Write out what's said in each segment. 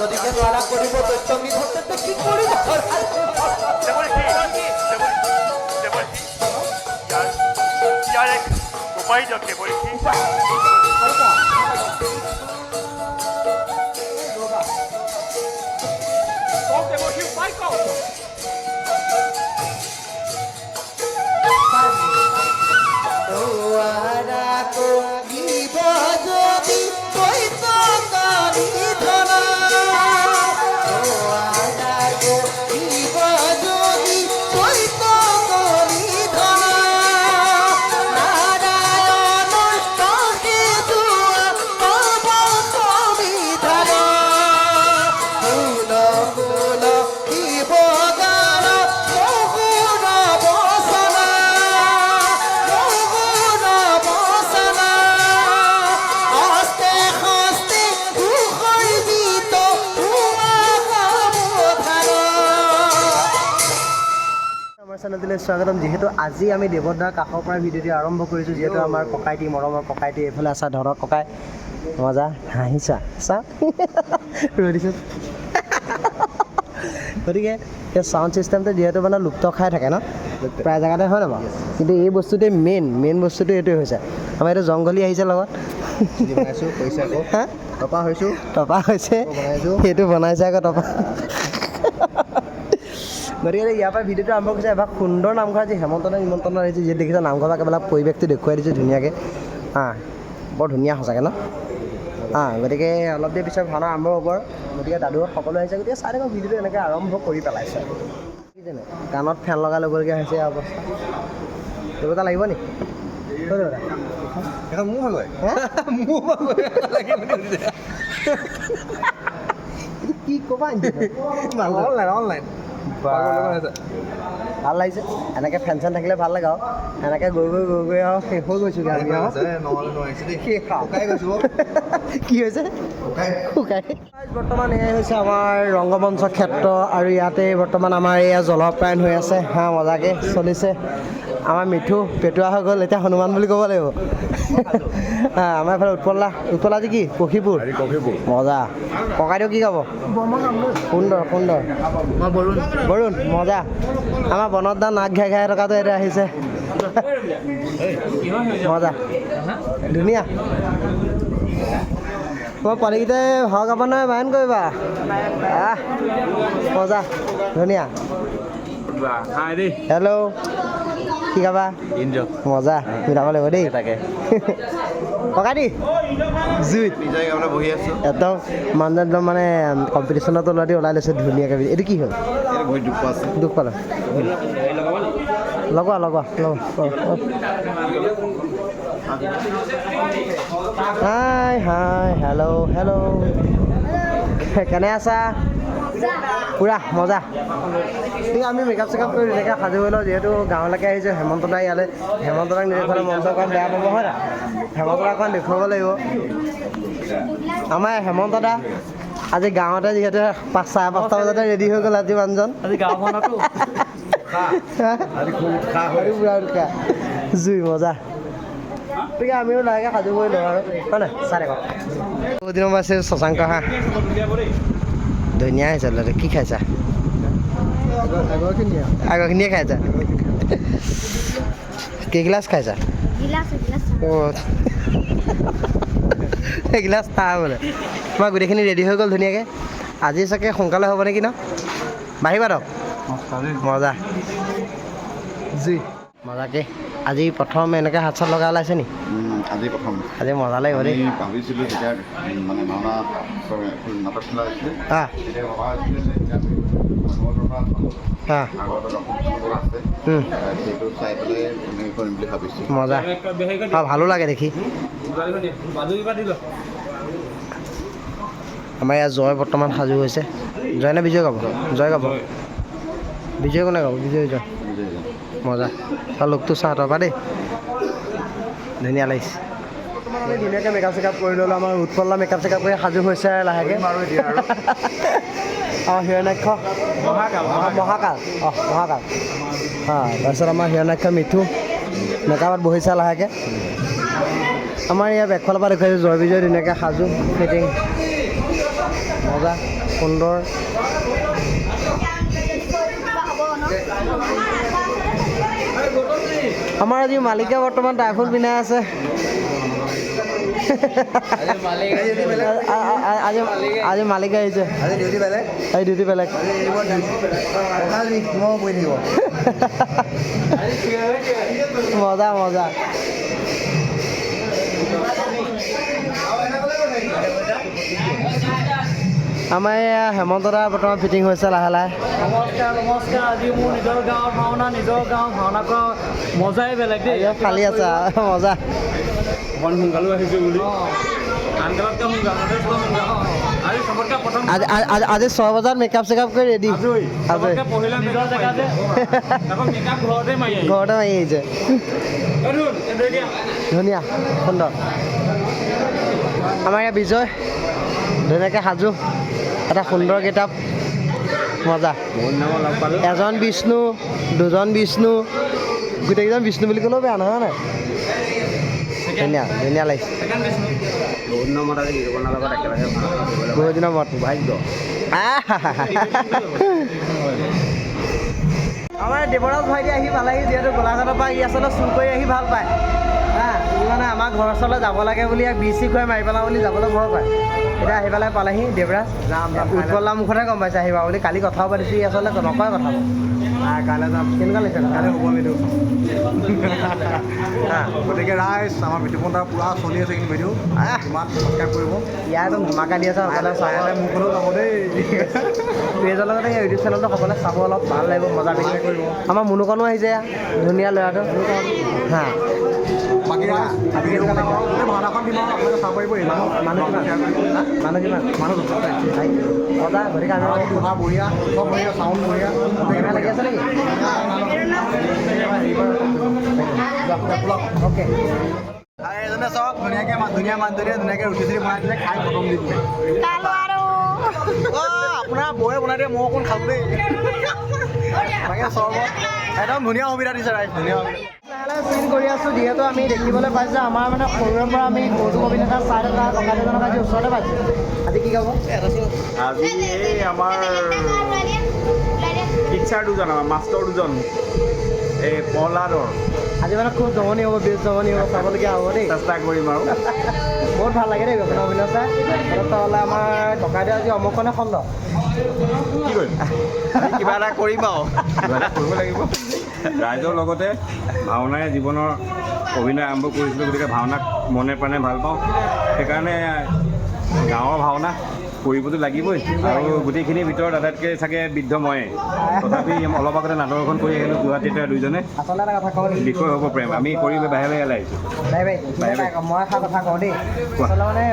যদিকে নোৱাৰা কৰিব দৈত্যংগী ভক্ততে কি কৰিব ইয়াৰ এক উপায় দিয়ক দেৱৰীষি উপায় কওক চেনেলটোলৈ স্বাগতম। যিহেতু আজি আমি দেৱদাৰ কাষৰ পৰা ভিডিঅ'টি আৰম্ভ কৰিছোঁ, যিহেতু আমাৰ ককাইটি মৰমৰ ককাইটি এইফালে আছা ধৰক ককাই মজা হাঁহিছা চা ৰদিছোঁ গতিকে এই চাউণ্ড ছিষ্টেমটো যিহেতু মানে লুপ্ত খাই থাকে ন প্ৰায় জেগাতে হয় ন বাৰু, কিন্তু এই বস্তুটোৱে মেইন বস্তুটো এইটোৱে হৈছে আমাৰ এইটো জংঘলী আহিছে লগত টপা হৈছে সেইটো বনাইছে আকৌ টপা গতিকে ইয়াৰ পৰা ভিডিঅ'টো আৰম্ভ কৰিছে। এভাগ সুন্দৰ নামঘৰ আজি হেমন্তনে নিমন্ত্ৰণ আহিছে, যিহেতু দেখিছে নামঘৰৰ একেবাৰে পৰিৱেশটো দেখুৱাই দিছোঁ ধুনীয়াকৈ বৰ ধুনীয়া সঁচাকৈ ন গতিকে অলপ দেৰি পিছত ভাওনা আৰম্ভ হ'ব আৰু গতিকে দাদুহঁত সকলো আহিছে, গতিকে চাই থাকক ভিডিঅ'টো এনেকৈ আৰম্ভ কৰি পেলাইছে কি জানে কাণত ফেন লগাই ল'বলগীয়া হৈছে এই অৱস্থা দেৱতা লাগিব নি কি ক'বা অনলাইন ভাল লাগিছে এনেকৈ ফেন চেন থাকিলে ভাল লাগে আৰু এনেকৈ গৈ আৰু শেষ হৈ গৈছোগৈ আমি কি হৈছে শুকাই বৰ্তমান এয়াই হৈছে আমাৰ ৰংগমঞ্চ ক্ষেত্ৰ আৰু ইয়াতে বৰ্তমান আমাৰ এয়া জলপ্ৰায়ণ হৈ আছে মজাকৈ চলিছে। আমাৰ মিঠু পেটুৱা হৈ গ'ল, এতিয়া হনুমান বুলি ক'ব লাগিব আমাৰ এইফালে উৎপলা আজি কি কফিপুৰ মজা ককাইদেউ কি গাব সুন্দৰ বৰুণ মজা আমাৰ বনত দা নাক ঘাই থকাটো এতিয়া আহিছে মজা ধুনীয়া মই পোৱালিকেইটাই ভাও গাব নহয় বায়ন কৰিবা মজা ধুনীয়া হেল্ল' কি গাবা মজা মিলাব লাগিব দেই তাকে ককা দি জুইত একদম মানুহজন একদম মানে কম্পিটিশ্যনত ওলাই লৈছে ধুনীয়াকৈ এইটো কি হ'ল দুখ পালে লগোৱা হাই হেল্ল' কেনে আছা পুৰা মজা ঠিক আমি মেকআপ চেকআপ কৰি ধুনীয়াকৈ সাজু হৈ লওঁ, যিহেতু গাঁৱলৈকে আহিছোঁ হেমন্ত দা ইয়ালৈ হেমন্ত দাক নিদেখালে মঞ্চ অকণ বেয়া পাব হয় না হেমন্ত দাক অকণ দেখুৱাব লাগিব। আমাৰ হেমন্ত দা আজি গাঁৱতে যিহেতু 5:30 বজাতে ৰেডি হৈ গ'ল আজি মানুহজন আজি গাঁওখনতো জুই মজা গতিকে আমিও লাহেকৈ সাজু কৰি লওঁ আৰু হয় নাই চাই থাকক বহুত দিনৰ পৰা আছে শশাংক ধুনীয়া হৈছে ল'ৰা কি খাইছা আগৰখিনিয়ে খাইছা কেইগিলাচ খাইছা এগিলাচ চাহ বোলে তোমাৰ গোটেইখিনি ৰেডি হৈ গ'ল ধুনীয়াকৈ আজি চাগে সোনকালে হ'ব নেকি ন বাঢ়িবা দক মজা জুই মজাকৈ আজি প্ৰথম এনেকৈ হাত চাত লগা ওলাইছে নি আজি মজা লাগিব দেই ভাবিছিলোঁ যেতিয়া মানে ভাওনা নাটক খেলা হৈছিলে মজা ভালো লাগে দেখি আমাৰ ইয়াত জয় বৰ্তমান সাজু হৈছে জয় নে বিজয় গাব জয় গাব বিজয় কোনে গাব বিজয় মজা তাৰ লোকটো চাহ তৰপা দেই ধুনীয়া লাগিছে আমি ধুনীয়াকৈ মেকআপ চেকআপ কৰি ল'লোঁ আমাৰ উৎপলা মেকআপ চেকআপ কৰি সাজু হৈছে লাহেকৈ হিৰণ্যাক্ষ মহাকাল তাৰপিছত আমাৰ হিৰণ্যাক্ষ মিঠু মেকআপত বহিছে লাহেকৈ আমাৰ ইয়াৰ বেকফালৰ পৰা দেখুৱাইছোঁ জয় বিজয় ধুনীয়াকৈ সাজু ফিটিং মজা সুন্দৰ আমাৰ আজি মালিকে বৰ্তমান টাইফুল পিন্ধাই আছে আজি মালিক আহিছে আজি ডিউটি বেলেগ মজা মজা আমাৰ এয়া হেমন্ত দা বৰ্তমান ফিটিং হৈছে লাহে লাহে নমস্কাৰ আজি মোৰ নিজৰ গাঁৱৰ ভাওনা কৰা মজাই বেলেগ দেই খালী আছে মজা অকণ সোনকালো আহিছে বুলি আনকালতকৈ সোনকালে আজি চবতকৈ প্ৰথম আজি 6 বজাত মেকআপ চেকআপ কৰি ৰেডি চবতকৈ পহিলা নিজৰ জেগা যে আকৌ মেকআপ ঘৰতে মাৰি আহিছে ধুনীয়া সুন্দৰ আমাৰ ইয়াত বিজয় ধুনীয়াকৈ সাজু এটা সুন্দৰ কিতাপ মজা এজন বিষ্ণু দুজন বিষ্ণু গোটেইকেইজন বিষ্ণু বুলি ক'লেও বেয়া নহয় নাই ধুনীয়া ধুনীয়া লাগিছে বহুত দিনৰ মূৰত ভাগ্য আমাৰ দেৱৰাজ ভাইটি আহি পালেহি যিহেতু গোলাঘাটৰ পৰা ই আচলতে চুৰ কৰি আহি ভাল পায় ই মানে আমাৰ ঘৰৰ ওচৰলৈ যাব লাগে বুলি ইয়াক বিচি খুৱাই মাৰি পেলাওঁ বুলি যাবলৈ ভয় পায় এতিয়া আহি পেলাই পালেহি দেৱৰাজ উৎপলাৰ মুখতে গম পাইছে আহিবা বুলি কালি কথাও পাতিছোঁ ই আচলতে নকয় কথা কাইলৈ যাম কেনেকুৱা লাগিছে কাইলৈ হ'ব মিঠু গতিকে ৰাইজ আমাৰ মিঠুপন্থা পূৰা চলি আছে কিন্তু ভিডিঅ' ইমান ছাবস্ক্ৰাইব কৰিব ইয়াৰ একদম ধমাকা দি আছে সকলোৱে চাই মোকলৈও যাব দেই পেজৰ লগতে এই ইউটিউব চেনেলটো সকলোৱে চাব অলপ ভাল লাগিব মজা বেছি কৰিব আমাৰ মুনুকণো আহিছে ধুনীয়া ল'ৰাটো হা বাকী ভিডিঅ' গোটেই ভাওনাখন দিম আৰু আপোনালোকে চাব পাৰিব মানুহ কিমান মজা গতিকে আমি পঢ়া বঢ়িয়া চব বঢ়িয়া চাউণ্ড বঢ়িয়া কেমেৰা লাগি আছে নেকি অ'কে এজনে চাওক ধুনীয়াকৈ ধুনীয়া মানুহজনীয়ে ধুনীয়াকৈ ৰুটি চুটি বনাই দিলে খাই খতম দি দিলে আপোনাৰ বৌয়ে বনাই দিয়ে মই অকণ খালোঁ দেই তাকে চৰ্বত একদম ধুনীয়া সুবিধা দিছে ৰাইজ ধুনীয়া চিন কৰি আছোঁ যিহেতু আমি দেখিবলৈ পাইছোঁ আমাৰ মানে সৰুৰে পৰা আমি কৌতুক অভিনেতা চাই থকা ককাদেউজনক আজি ওচৰতে পাইছোঁ আজি কি গাব আজি এই আমাৰ টিচাৰ দুজন আমাৰ মাষ্টৰ দুজন এই প্ৰহ্লাদৰ আজি মানে খুব জমনি হ'ব বেছ জমনি হ'ব চাবলগীয়া হ'ব দেই চেষ্টা কৰিম আৰু বহুত ভাল লাগে দেই গোপীনাথ অভিনয় চাই হ'লে আমাৰ ককাইদেউ আজি অমুকনে খণ্ড কি কৰিম কিবা এটা কৰিম আৰু কিবা এটা কৰিব লাগিব ৰাইজৰ লগতে ভাওনাই জীৱনৰ অভিনয় আৰম্ভ কৰিছিলোঁ গতিকে ভাওনাক মনে প্ৰাণে ভাল পাওঁ সেইকাৰণে গাঁৱৰ ভাওনা কৰিবতো লাগিবই আৰু গোটেইখিনিৰ ভিতৰত আটাইতকৈ চাগে বৃদ্ধ ময়ে তথাপি অলপ আগতে নাটকখন কৰি আহিলোঁ গুৱাহাটীতে দুইজনে আচলতে এটা কথা কওঁ দেই বিষয় হ'ব প্ৰেম আমি কৰি বাহিৰে বাহিৰে আহিছোঁ মই এটা কথা কওঁ দেই আচলতে মানে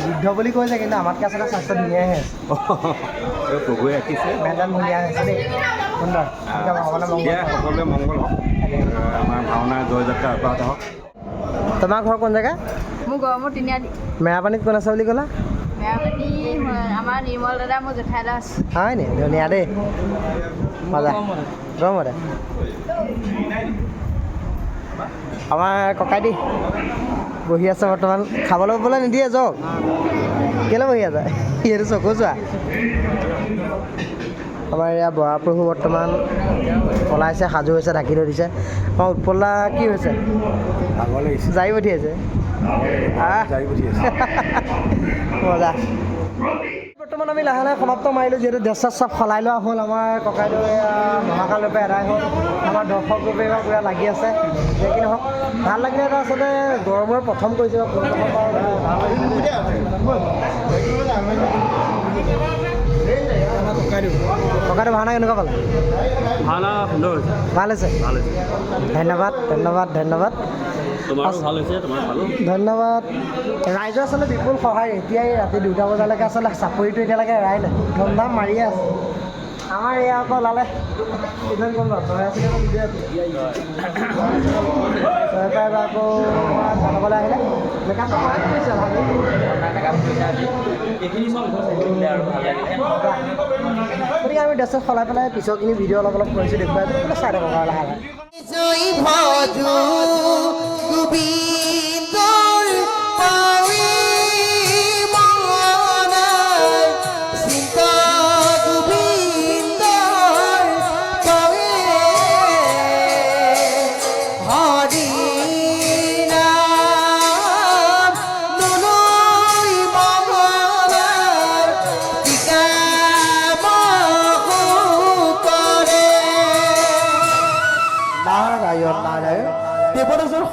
বৃদ্ধ বুলি কৈছে কিন্তু আমাতকৈ আচলতে স্বাস্থ্য ধুনীয়াই আছে প্ৰভুৱে ৰাখিছে মেডাম ধুনীয়া হৈছে দেই সুন্দৰ ভগৱানে দিয়া সকলোৱে মংগল হওক আমাৰ ভাওনা জয়যাত্ৰা অব্যাহত হওক তোমাৰ ঘৰ কোন জেগা মোৰ গৰমৰ তিনিআলি মেৰাপানীত কোন আছে বুলি ক'লা মেৰাপানী আমাৰ নিৰ্মল দাদা মোৰ জেঠাই দাদা আছে হয় নি ধুনীয়া দেই মজা গৰমতে আমাৰ ককাইদি বহি আছে বৰ্তমান খাবলৈ পাবলৈ নিদিয়ে যাওক কেলৈ বহি আছে এইটো চকু চোৱা আমাৰ এয়া বৰাপ্ৰভু বৰ্তমান পলাইছে সাজু হৈছে ঢাকি থৈ দিছে আমাৰ উৎপলা কি হৈছে জাৰি পঠিয়াইছে মজা বৰ্তমান আমি লাহে লাহে সমাপ্ত মাৰিলোঁ যিহেতু ড্ৰেছ চব সলাই লোৱা হ'ল আমাৰ ককাইদেৱে মহাকাল ৰূপে এদাই হ'ল আমাৰ দৰ্শক ৰূপে পুৰা লাগি আছে যে কি নহওক ভাল লাগিলে এটা আচলতে গৰমৰ প্ৰথম কৰিছে ককাইদেউ ভাওনা কেনেকুৱা পালে ভাওনা সুন্দৰ হৈছে ভাল হৈছে ধন্যবাদ ধন্যবাদ ধন্যবাদ তোমাৰো ভাল হৈছে তোমাৰ ভালো ধন্যবাদ ৰাইজৰ আচলতে বিপুল সহায় এতিয়াই ৰাতি 2টা বজালৈকে আচলতে চাপৰিটো এতিয়ালৈকে এৰাই নাই ধুমধাম মাৰিয়ে আছে আমাৰ এয়া আকৌ ওলালে ইজন কোন আকৌ গানবলৈ আহিলে মেকআপ কৰিছে গতিকে আমি ড্ৰেছত সলাই পেলাই পিছৰখিনি ভিডিঅ' অলপ অলপ কৰিছোঁ দেখুৱাই চাই থাকক আৰু লাহে লাহে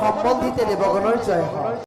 সম্বন্ধিতে দেৱগণৰ জয় হয়।